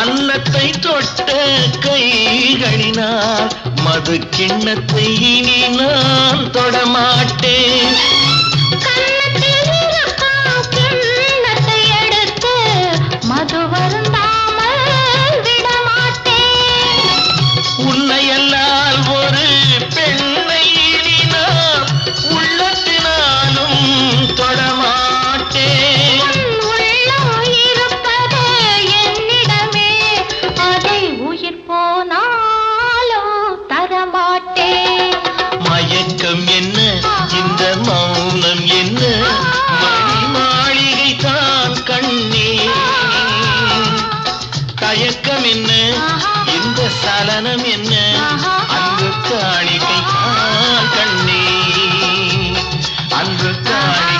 அன்னத்தை தொட்ட கைகளினால் மது கிண்ணத்தை இனி நான் தொடமாட்டேன். கிண்ணத்தை எடுத்து மது வருந்தாமல் விடமாட்டேன். உன்னையல்லால் ஒரு பெண்ணை இனி நான் உள்ளத்தினாலும் தொடமாட்டேன். உள்ளம் இருப்பது என்னிடமே, அதை உயிர் போனாலோ தரமாட்டேன். மயக்கம் என்ன, இந்த மௌனம் என்ன, மணி மாளிகை தான் கண்ணே. தயக்கம் என்ன, இந்த சலனம் என்ன, அன்பு காணிக்கை தான் கண்ணே, அன்பு காணி